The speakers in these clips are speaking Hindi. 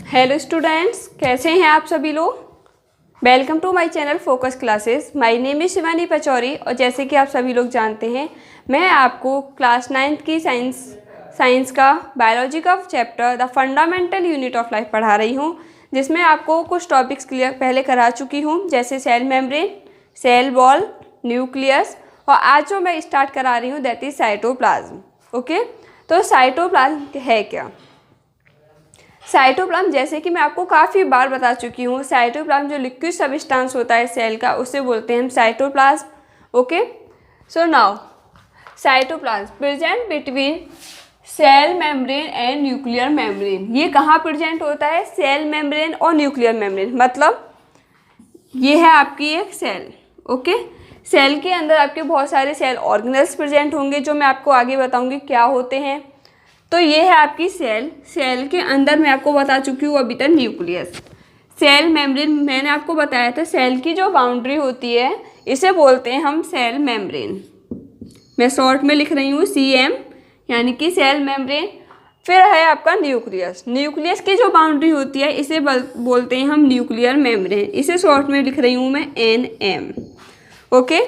हेलो स्टूडेंट्स, कैसे हैं आप सभी लोग। Welcome to my channel focus classes. My name is Shivani Pachauri और जैसे कि आप सभी लोग जानते हैं, मैं आपको क्लास 9th की साइंस का बायोलॉजी का chapter the fundamental unit of life पढ़ा रही हूं, जिसमें आपको कुछ टॉपिक्स क्लियर पहले करा चुकी हूं, जैसे cell membrane, cell wall, nucleus, और आज जो मैं स्टार्ट करा रही हूँ दैट इज साइटोप्लाज्म। ओके, तो साइटोप्लाज्म है क्या। साइटोप्लाज्म जैसे कि मैं आपको काफ़ी बार बता चुकी हूँ, साइटोप्लाज्म जो लिक्विड सब्सटेंस होता है सेल का, उसे बोलते हैं हम cytoplasm. Okay, so now cytoplasm present between cell membrane and nuclear membrane. ये कहाँ प्रेजेंट होता है, सेल मेम्ब्रेन और न्यूक्लियर मेम्ब्रेन। मतलब ये है आपकी एक सेल। ओके, सेल के अंदर आपके बहुत सारे सेल ऑर्गेनल्स प्रेजेंट होंगे, जो मैं आपको आगे बताऊंगी क्या होते हैं। तो ये है आपकी सेल। सेल के अंदर मैं आपको बता चुकी हूँ अभी तक न्यूक्लियस। सेल मेम्ब्रेन मैंने आपको बताया था, सेल की जो बाउंड्री होती है इसे बोलते हैं हम सेल मेम्ब्रेन। मैं शॉर्ट में लिख रही हूँ CM, यानी कि सेल मेम्ब्रेन। फिर है आपका न्यूक्लियस। न्यूक्लियस की जो बाउंड्री होती है इसे बोलते हैं हम न्यूक्लियर मेम्ब्रेन। इसे शॉर्ट में लिख रही हूँ मैं NM। ओके,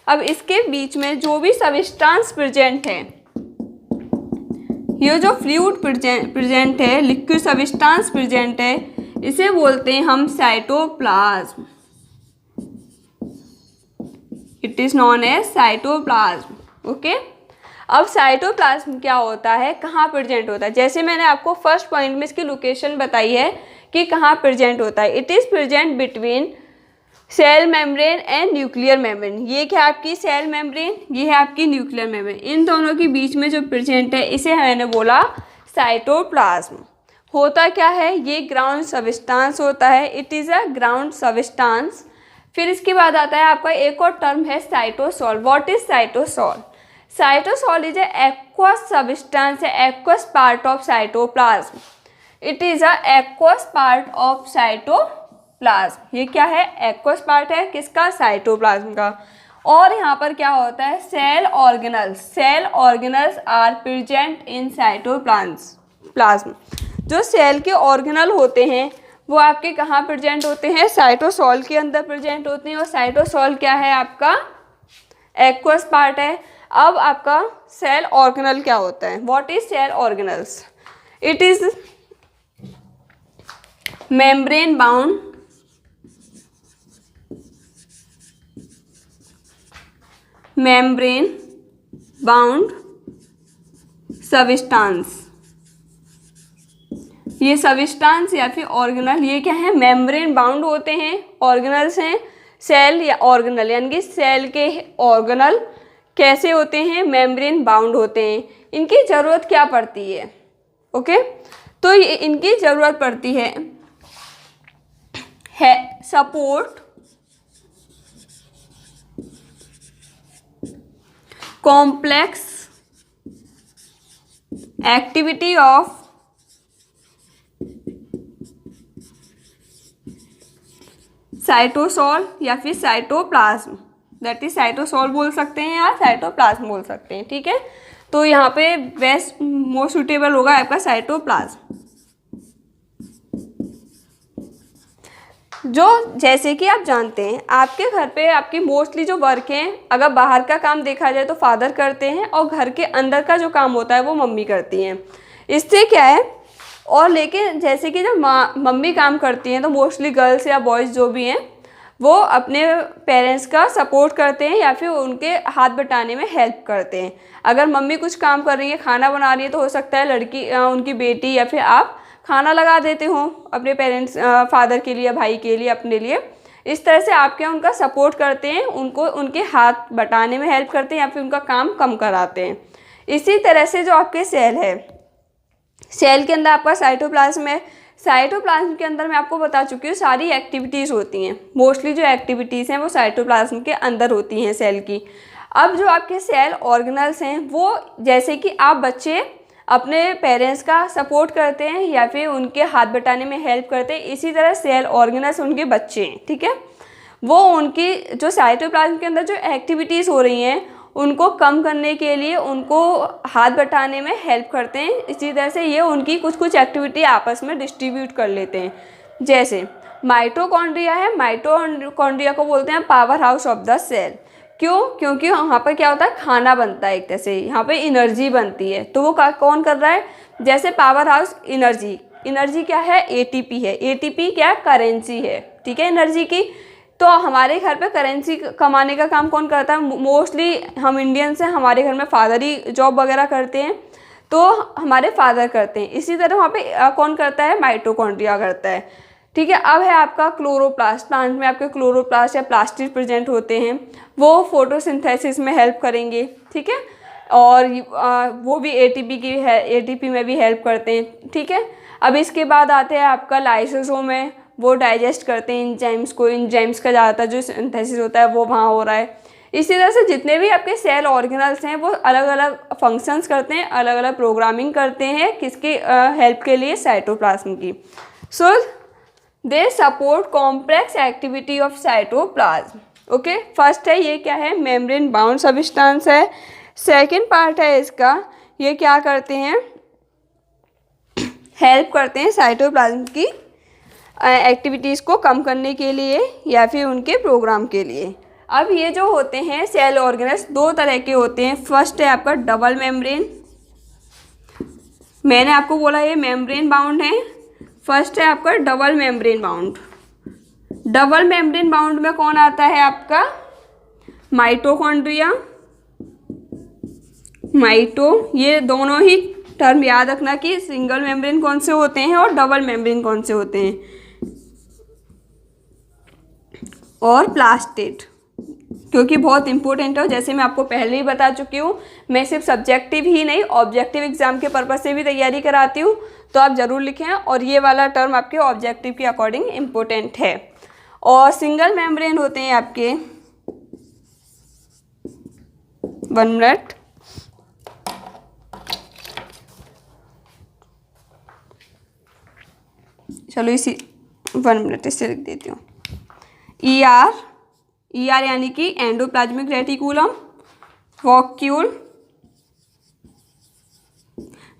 अब इसके बीच में जो भी सब्सटेंस प्रेजेंट है, ये जो फ्लूइड प्रेजेंट है, लिक्विड सब्सटेंस प्रेजेंट है, इसे बोलते हैं हम cytoplasm. It is known as cytoplasm. Okay, अब साइटोप्लाज्म क्या होता है, कहाँ प्रेजेंट होता है। जैसे मैंने आपको फर्स्ट पॉइंट में इसकी लोकेशन बताई है कि कहाँ प्रेजेंट होता है। It is present between cell membrane and nuclear membrane. ये क्या आपकी सेल मेम्ब्रेन, ये है आपकी न्यूक्लियर मेम्ब्रेन। इन दोनों के बीच में जो प्रेजेंट है इसे मैंने बोला साइटोप्लाज्म। होता क्या है, ये ग्राउंड सब्सटेंस होता है। It is a ground substance. फिर इसके बाद आता है आपका एक और टर्म है cytosol. What is cytosol. Cytosol is a aqueous substance, aqueous part of cytoplasm. It is a aqueous part of cytoplasm. ये क्या है, एक्वस पार्ट है किसका, साइटोप्लाज्म का। और यहाँ पर क्या होता है, cell organelles. Cell organelles are present in cytoplasm. जो सेल के ऑर्गेनल होते हैं वो आपके कहाँ प्रेजेंट होते हैं, साइटोसोल के अंदर प्रेजेंट होते हैं। और साइटोसोल क्या है आपका, एक्वस पार्ट है। अब आपका सेल ऑर्गेनल क्या होता है, what is cell organelles. It is membrane bound substance. ये सब्सटेंस या फिर ऑर्गेनल, ये क्या है, मेम्ब्रेन बाउंड होते हैं, ऑर्गेनल्स हैं। सेल या ऑर्गेनल, यानी कि सेल के ऑर्गेनल कैसे होते हैं, मेम्ब्रेन बाउंड होते हैं। इनकी ज़रूरत क्या पड़ती है, ओके, तो इनकी ज़रूरत पड़ती है support complex activity of cytosol या फिर साइटोप्लाज्म। दैट इज साइटोसोल बोल सकते हैं या साइटोप्लाज्म बोल सकते हैं, ठीक है। तो यहाँ पे बेस्ट मोस्ट सुटेबल होगा आपका साइटोप्लाज्म। जो जैसे कि आप जानते हैं, आपके घर पे आपकी मोस्टली जो वर्क है, अगर बाहर का काम देखा जाए तो फादर करते हैं, और घर के अंदर का जो काम होता है वो मम्मी करती हैं। इससे क्या है, और लेकिन जैसे कि जब मम्मी काम करती हैं तो मोस्टली गर्ल्स या बॉयज़ जो भी हैं वो अपने पेरेंट्स का सपोर्ट करते हैं या फिर उनके हाथ बटाने में हेल्प करते हैं। अगर मम्मी कुछ काम कर रही है, खाना बना रही है, तो हो सकता है लड़की उनकी बेटी या फिर आप खाना लगा देते हो अपने पेरेंट्स, फादर के लिए, भाई के लिए, अपने लिए। इस तरह से आप क्या उनका सपोर्ट करते हैं, उनको उनके हाथ बटाने में हेल्प करते हैं या फिर उनका काम कम कराते हैं। इसी तरह से जो आपके सेल है, सेल के अंदर आपका साइटोप्लाज्म है। साइटोप्लाज्म के अंदर मैं आपको बता चुकी हूँ सारी एक्टिविटीज़ होती हैं। मोस्टली जो एक्टिविटीज़ हैं वो साइटोप्लाज्म के अंदर होती हैं सेल की। अब जो आपके सेल ऑर्गेनल्स हैं वो, जैसे कि आप बच्चे अपने पेरेंट्स का सपोर्ट करते हैं या फिर उनके हाथ बटाने में हेल्प करते हैं, इसी तरह सेल ऑर्गेनल्स उनके बच्चे हैं, ठीक है। वो उनकी जो साइटोप्लाज्म के अंदर जो एक्टिविटीज़ हो रही हैं उनको कम करने के लिए उनको हाथ बटाने में हेल्प करते हैं। इसी तरह से ये उनकी कुछ कुछ एक्टिविटी आपस में डिस्ट्रीब्यूट कर लेते हैं। जैसे माइटोकॉन्ड्रिया है, माइटोकॉन्ड्रिया को बोलते हैं power house of the cell. क्यों? क्योंकि यहाँ पर क्या होता है, खाना बनता है, एक तरह से यहाँ पे एनर्जी बनती है। तो वो कौन कर रहा है? जैसे पावर हाउस एनर्जी क्या है? एटीपी है। एटीपी क्या? करेंसी है, ठीक है, एनर्जी की। तो हमारे घर पे करेंसी कमाने का काम कौन करता है? मोस्टली हम इंडियंस हैं, हमारे घर में फादर ही जॉब वगैरह करते हैं, तो हमारे फादर करते हैं। इसी तरह वहाँ पे कौन करता है? माइटोकॉन्ड्रिया करता है, ठीक है। अब है आपका क्लोरोप्लास्ट। प्लांट में आपके क्लोरोप्लास्ट या प्लास्टिड प्रेजेंट होते हैं, वो फोटोसिंथेसिस में हेल्प करेंगे, ठीक है। और वो भी एटीपी में भी हेल्प करते हैं, ठीक है। अब इसके बाद आते हैं आपका लाइसोसोम है, वो डाइजेस्ट करते हैं एंजाइम्स को। एंजाइम्स का ज़्यादातर जो सिंथेसिस होता है वो वहाँ हो रहा है। इसी तरह से जितने भी आपके सेल ऑर्गेनल्स हैं वो अलग अलग फंक्शंस करते हैं, अलग अलग प्रोग्रामिंग करते हैं, किसकी हेल्प के लिए? साइटोप्लाज्म की। So they support complex activity of cytoplasm. Okay, first है ये क्या है? मेम्ब्रेन बाउंड सब्सटेंस है। सेकेंड पार्ट है इसका, ये क्या करते हैं? हेल्प करते हैं साइटोप्लाज्म की एक्टिविटीज़ को कम करने के लिए या फिर उनके प्रोग्राम के लिए। अब ये जो होते हैं सेल ऑर्गेनल्स, दो तरह के होते हैं। फर्स्ट है आपका डबल मेम्ब्रेन, मैंने आपको बोला ये मेम्ब्रेन बाउंड है। फर्स्ट है आपका double membrane bound. Double membrane bound में कौन आता है आपका? माइटोकॉन्ड्रिया, ये दोनों ही टर्म याद रखना कि सिंगल मेम्ब्रेन कौन से होते हैं और डबल मेम्ब्रेन कौन से होते हैं, और प्लास्टिड, क्योंकि बहुत इंपॉर्टेंट है। जैसे मैं आपको पहले ही बता चुकी हूँ, मैं सिर्फ सब्जेक्टिव ही नहीं ऑब्जेक्टिव एग्जाम के पर्पज से भी तैयारी कराती हूँ, तो आप ज़रूर लिखें। और ये वाला टर्म आपके ऑब्जेक्टिव के अकॉर्डिंग इम्पोर्टेंट है। और सिंगल मेम्ब्रेन होते हैं आपके, 1 मिनट, चलो इसी 1 मिनट इससे लिख देती हूँ। ER यानी कि endoplasmic reticulum, vacuole,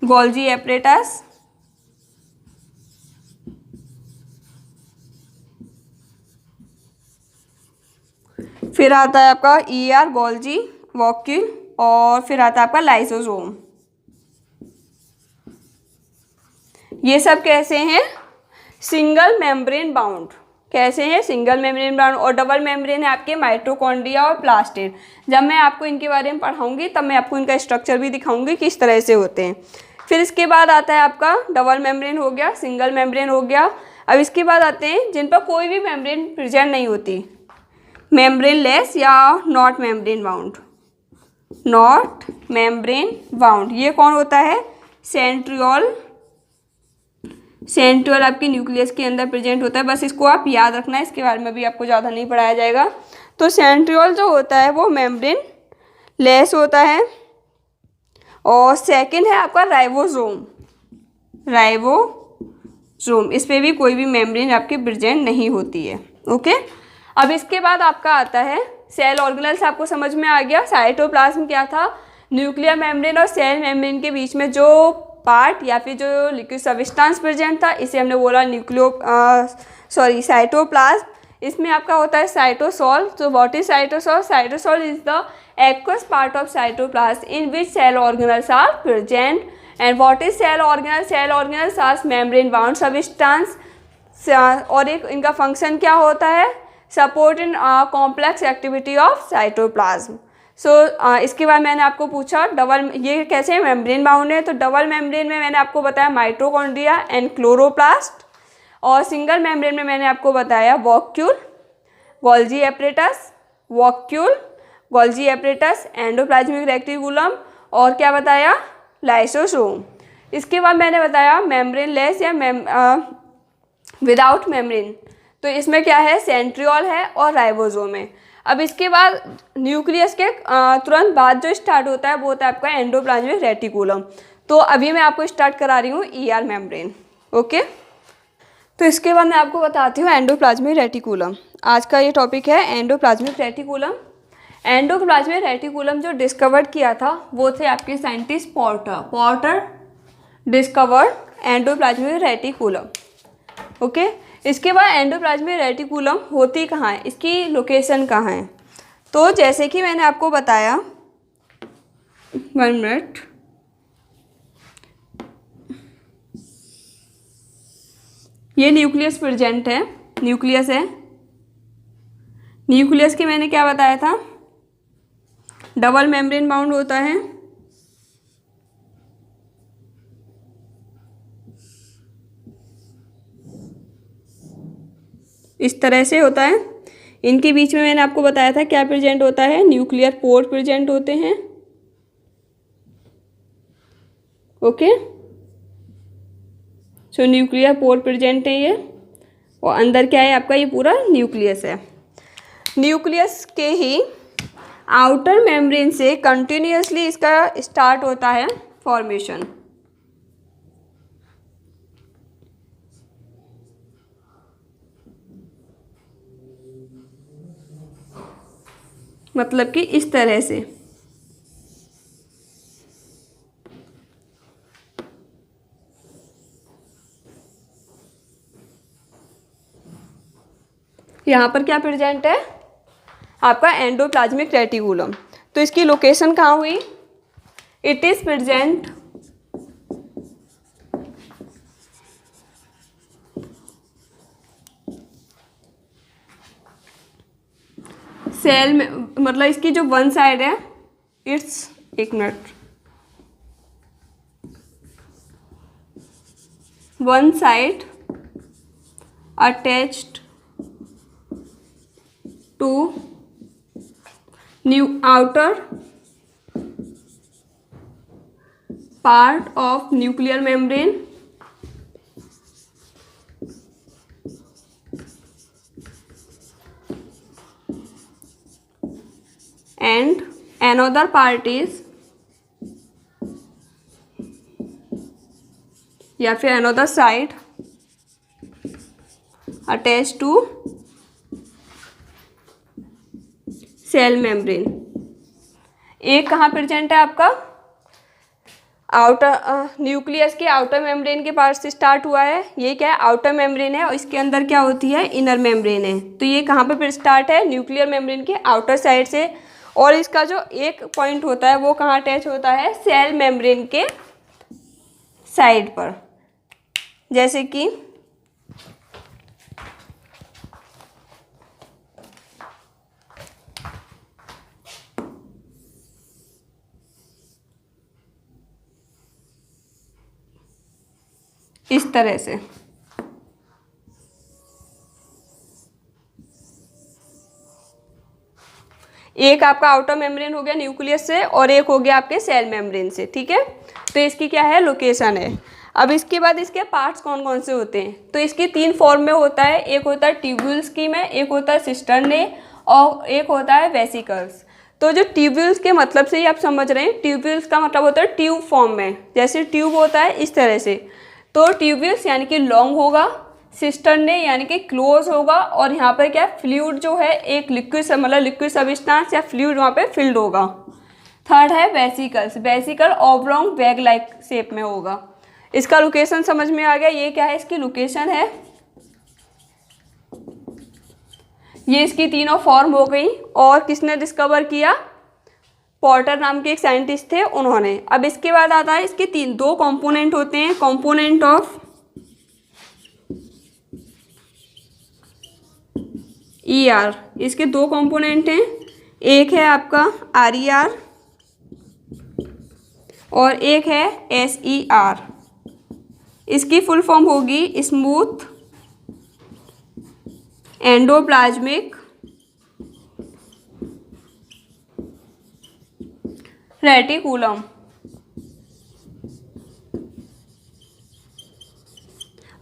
Golgi apparatus, फिर आता है आपका ER, गोल्जी, वॉक्यूल, और फिर आता है आपका लाइसोसोम। ये सब कैसे हैं? Single membrane bound. कैसे हैं? Single membrane bound. और डबल मेम्ब्रेन है आपके माइटोकॉन्ड्रिया और प्लास्टिड। जब मैं आपको इनके बारे में पढ़ाऊंगी तब मैं आपको इनका स्ट्रक्चर भी दिखाऊंगी किस तरह से होते हैं। फिर इसके बाद आता है आपका डबल मेम्ब्रेन हो गया, सिंगल मेम्ब्रेन हो गया। अब इसके बाद आते हैं जिन पर कोई भी मेम्ब्रेन प्रेजेंट नहीं होती, मेम्ब्रेन लेस या not membrane bound. Not membrane bound ये कौन होता है? सेंट्रियोल आपकी न्यूक्लियस के अंदर प्रेजेंट होता है। बस इसको आप याद रखना है, इसके बारे में भी आपको ज़्यादा नहीं पढ़ाया जाएगा। तो सेंट्रियोल जो होता है वो मेम्ब्रेन लेस होता है। और सेकंड है आपका राइबोसोम, इस पर भी कोई भी मेम्ब्रेन आपकी प्रेजेंट नहीं होती है। ओके, अब इसके बाद आपका आता है सेल ऑर्गेनल्स। आपको समझ में आ गया साइटोप्लाज्म क्या था? न्यूक्लियर मेम्ब्रेन और सेल मेम्ब्रेन के बीच में जो पार्ट या फिर जो लिक्विड सब्सटेंस प्रेजेंट था, इसे हमने बोला साइटोप्लाज्म। इसमें आपका होता है साइटोसोल। तो what is cytosol? Cytosol is the aqueous part of cytoplasm in which cell organelles are present. And what is cell organelle? Cell organelles are membrane bound substance. और एक इनका फंक्शन क्या होता है? Support in complex activity of cytoplasm. इसके बाद मैंने आपको पूछा डबल, ये कैसे मेम्ब्रेन बाउंड है? तो डबल मेम्ब्रेन में मैंने आपको बताया माइटोकॉन्ड्रिया एंड क्लोरोप्लास्ट, और सिंगल मेम्ब्रेन में मैंने आपको बताया vacuole, Golgi apparatus, endoplasmic reticulum, और क्या बताया? लाइसोसोम। इसके बाद मैंने बताया मेम्ब्रेन लेस या विदाउट मेम्ब्रेन, तो इसमें क्या है? सेंट्रियोल है और राइबोसोम है। अब इसके बाद न्यूक्लियस के तुरंत बाद जो स्टार्ट होता है वो होता है आपका एंडोप्लाज्मिक रेटिकुलम। तो अभी मैं आपको स्टार्ट करा रही हूँ ER मेम्ब्रेन। ओके, तो इसके बाद मैं आपको बताती हूँ एंडोप्लाज्मिक रेटिकुलम। आज का ये टॉपिक है एंडोप्लाज्मिक रेटिकुलम। एंडोप्लाज्मिक रेटिकुलम जो डिस्कवर किया था वो थे आपके scientist Porter discovered endoplasmic reticulum. Okay, इसके बाद एंडोप्लाज्मिक रेटिकुलम होती कहाँ है, इसकी लोकेशन कहाँ है? तो जैसे कि मैंने आपको बताया, 1 मिनट, ये न्यूक्लियस प्रेजेंट है, न्यूक्लियस है। न्यूक्लियस की मैंने क्या बताया था, डबल मेम्ब्रेन बाउंड होता है। इस तरह से होता है। इनके बीच में मैंने आपको बताया था क्या प्रेजेंट होता है, न्यूक्लियर पोर प्रेजेंट होते हैं। ओके, सो न्यूक्लियर पोर प्रेजेंट है ये, और अंदर क्या है आपका, ये पूरा न्यूक्लियस है। न्यूक्लियस के ही आउटर मेम्ब्रेन से कंटिन्यूअसली इसका स्टार्ट होता है फॉर्मेशन। मतलब कि इस तरह से यहाँ पर क्या प्रेजेंट है आपका, एंडोप्लाज्मिक रेटिकुलम। तो इसकी लोकेशन कहाँ हुई, इट इज प्रेजेंट सेल में, मतलब इसकी जो वन साइड है, इट्स, एक मिनट, one side attached to outer part of nuclear membrane and another part is, या फिर another side attached to cell membrane. एक कहाँ प्रेजेंट है आपका, आउटर न्यूक्लियस के आउटर मेम्ब्रेन के पास से स्टार्ट हुआ है। ये क्या है, आउटर मेम्ब्रेन है, और इसके अंदर क्या होती है, इनर मेम्ब्रेन है। तो ये कहाँ पे स्टार्ट है, न्यूक्लियर मेम्ब्रेन के आउटर साइड से, और इसका जो एक पॉइंट होता है वो कहाँ अटैच होता है, सेल मेम्ब्रेन के साइड पर। जैसे कि इस तरह से। एक आपका आउटर मेम्ब्रेन हो गया न्यूक्लियस से, और एक हो गया आपके सेल मेम्ब्रेन से, ठीक है। तो इसकी क्या है, लोकेशन है। अब इसके बाद इसके पार्ट्स कौन कौन से होते हैं, तो इसके 3 फॉर्म में होता है। एक होता है ट्यूब्यूल्स की में, एक होता है सिस्टर्ने, और एक होता है वेसिकल्स। तो जो ट्यूब्यूल्स के मतलब से ही आप समझ रहे हैं, ट्यूब्यूल्स का मतलब होता है ट्यूब फॉर्म में, जैसे ट्यूब होता है इस तरह से। तो ट्यूब्यूल्स यानी कि लॉन्ग होगा, सिस्टर्ने यानी कि क्लोज होगा, और यहाँ पर क्या फ्लूइड जो है, एक लिक्विड, मतलब लिक्विड सब्सटेंस या फ्लूइड वहाँ पे फिल्ड होगा। थर्ड है vesicles, vesicle oblong bag like shape में होगा। इसका लोकेशन समझ में आ गया, ये क्या है, इसकी लोकेशन है। ये इसकी तीनों फॉर्म हो गई, और किसने डिस्कवर किया, पॉर्टर नाम के एक साइंटिस्ट थे, उन्होंने। अब इसके बाद आता है इसके 2 कंपोनेंट होते हैं, कंपोनेंट ऑफ ER। इसके 2 कंपोनेंट हैं, एक है आपका RER और एक है SER। इसकी फुल फॉर्म होगी स्मूथ एंडोप्लाज्मिक रेटिकुलम।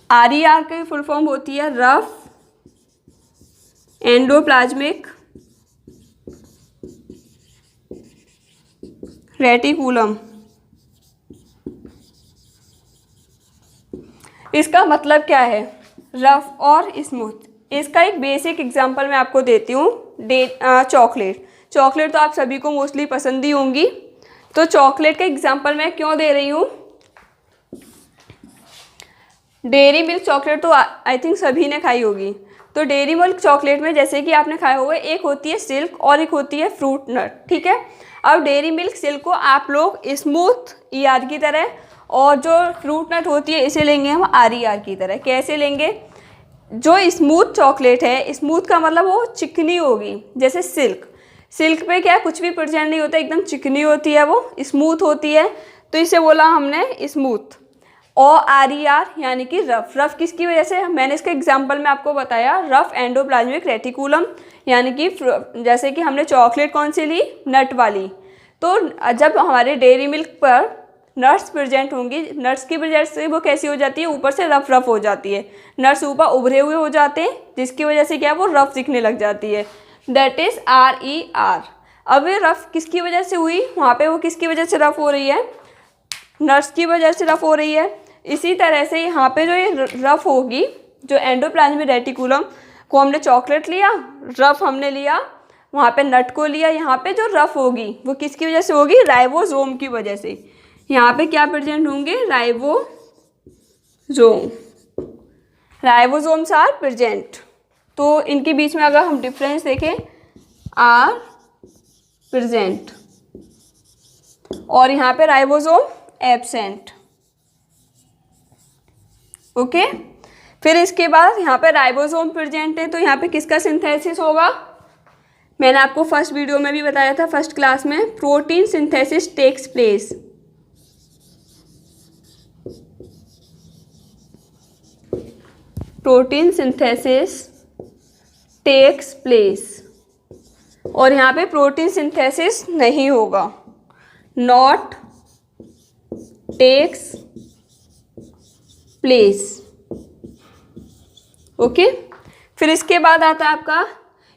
RER की फुल फॉर्म होती है रफ एंडोप्लाज्मिक रेटिकुलम। इसका मतलब क्या है, रफ और स्मूथ। इसका एक बेसिक एग्जांपल मैं आपको देती हूँ, चॉकलेट। चॉकलेट तो आप सभी को मोस्टली पसंद ही होंगी। तो चॉकलेट का एग्जाम्पल मैं क्यों दे रही हूँ, डेयरी मिल्क चॉकलेट तो आई थिंक सभी ने खाई होगी। तो डेयरी मिल्क चॉकलेट में जैसे कि आपने खाया होगा, एक होती है सिल्क और एक होती है फ्रूट नट, ठीक है। अब डेयरी मिल्क सिल्क को आप लोग स्मूथ ER की तरह, और जो फ्रूट नट होती है इसे लेंगे हम RER की तरह। कैसे लेंगे, जो स्मूथ चॉकलेट है, स्मूथ का मतलब वो चिकनी होगी, जैसे सिल्क, सिल्क पे क्या कुछ भी प्रेजेंट नहीं होता, एकदम चिकनी होती है, वो स्मूथ होती है, तो इसे बोला हमने स्मूथ। और RER यानी कि रफ। रफ किसकी वजह से, मैंने इसका एग्जांपल में आपको बताया, रफ एंडोप्लाज्मिक रेटिकुलम, यानी कि जैसे कि हमने चॉकलेट कौन सी ली, नट वाली। तो जब हमारे डेयरी मिल्क पर नट्स प्रेजेंट होंगी, नट्स की वजह से वो कैसी हो जाती है, ऊपर से रफ रफ हो जाती है, नट्स ऊपर उभरे हुए हो जाते हैं, जिसकी वजह से क्या वो रफ दिखने लग जाती है, दैट इज RER। अब ये रफ किसकी वजह से हुई, वहाँ पे वो किसकी वजह से रफ हो रही है, नट्स की वजह से रफ हो रही है। इसी तरह से यहाँ पे जो ये रफ होगी, जो एंडोप्लाज्मिक रेटिकुलम को हमने चॉकलेट लिया, रफ हमने लिया, वहाँ पे नट को लिया, यहाँ पे जो रफ होगी वो किसकी वजह से होगी, राइबोसोम की वजह से। यहाँ पे क्या प्रेजेंट होंगे, राइबोसोम, राइबोसोम्स आर प्रेजेंट। तो इनके बीच में अगर हम डिफरेंस देखें, आर प्रेजेंट और यहाँ पे राइबोसोम एब्सेंट, ओके। फिर इसके बाद यहाँ पे राइबोसोम प्रेजेंट है, तो यहाँ पे किसका सिंथेसिस होगा, मैंने आपको फर्स्ट वीडियो में भी बताया था, फर्स्ट क्लास में, protein synthesis takes place. Protein synthesis takes place, और यहाँ पे प्रोटीन सिंथेसिस नहीं होगा, नॉट टेक्स प्लेस, ओके। फिर इसके बाद आता है आपका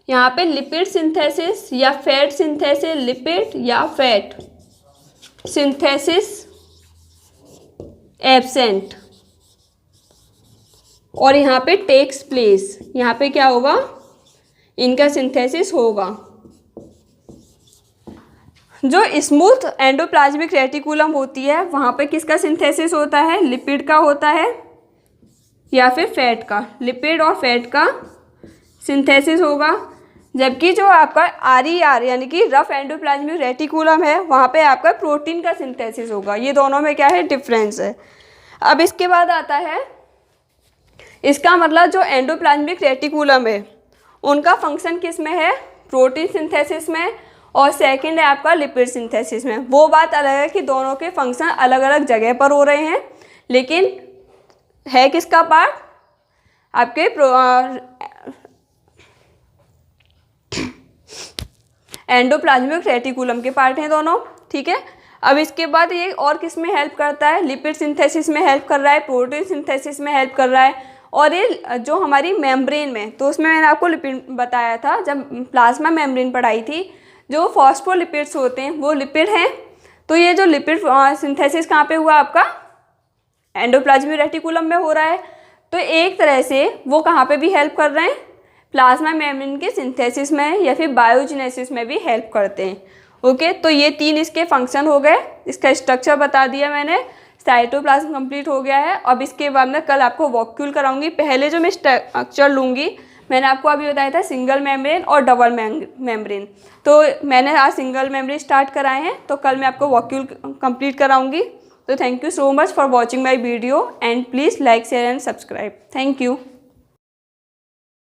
यहाँ पे लिपिड सिंथेसिस या फैट सिंथेसिस, लिपिड या फैट सिंथेसिस एब्सेंट, और यहाँ पे टेक्स प्लेस, यहाँ पे क्या होगा, इनका सिंथेसिस होगा। जो स्मूथ एंडोप्लाज्मिक रेटिकुलम होती है, वहाँ पे किसका सिंथेसिस होता है, लिपिड का होता है या फिर फैट का, लिपिड और फैट का सिंथेसिस होगा। जबकि जो आपका RER यानी कि रफ एंडोप्लाज्मिक रेटिकुलम है, वहाँ पे आपका प्रोटीन का सिंथेसिस होगा। ये दोनों में क्या है, डिफरेंस है। अब इसके बाद आता है, इसका मतलब जो एंडोप्लाज्मिक रेटिकुलम है उनका फंक्शन किस में है, प्रोटीन सिंथेसिस में, और सेकंड है आपका लिपिड सिंथेसिस में। वो बात अलग है कि दोनों के फंक्शन अलग अलग जगह पर हो रहे हैं, लेकिन है किसका पार्ट, आपके एंडोप्लाज्मिक रेटिकुलम के पार्ट हैं दोनों, ठीक है। अब इसके बाद ये और किस में हेल्प करता है, लिपिड सिंथेसिस में हेल्प कर रहा है, प्रोटीन सिंथेसिस में हेल्प कर रहा है, और ये जो हमारी मेम्ब्रेन में, तो उसमें मैंने आपको लिपिड बताया था जब प्लाज्मा मेम्ब्रेन पढ़ाई थी, जो फॉस्फोलिपिड्स होते हैं वो लिपिड हैं। तो ये जो लिपिड सिंथेसिस कहाँ पे हुआ, आपका एंडोप्लाज्मिक रेटिकुलम में हो रहा है। तो एक तरह से वो कहाँ पे भी हेल्प कर रहे हैं, प्लाज्मा मेम्ब्रेन के सिंथेसिस में या फिर बायोजेनेसिस में भी हेल्प करते हैं, ओके। तो ये तीन इसके फंक्शन हो गए, इसका स्ट्रक्चर बता दिया मैंने, साइटोप्लाज्म कंप्लीट हो गया है। अब इसके बाद मैं कल आपको वॉक्यूल कराऊंगी। पहले जो मैं स्ट्रक्चर लूँगी, मैंने आपको अभी बताया था सिंगल मेम्ब्रेन और डबल मेम्ब्रेन, तो मैंने आज सिंगल मेम्ब्रेन स्टार्ट कराए हैं, तो कल मैं आपको वॉक्यूल कंप्लीट कराऊंगी। तो thank you so much for watching my video and please like share and subscribe. Thank you.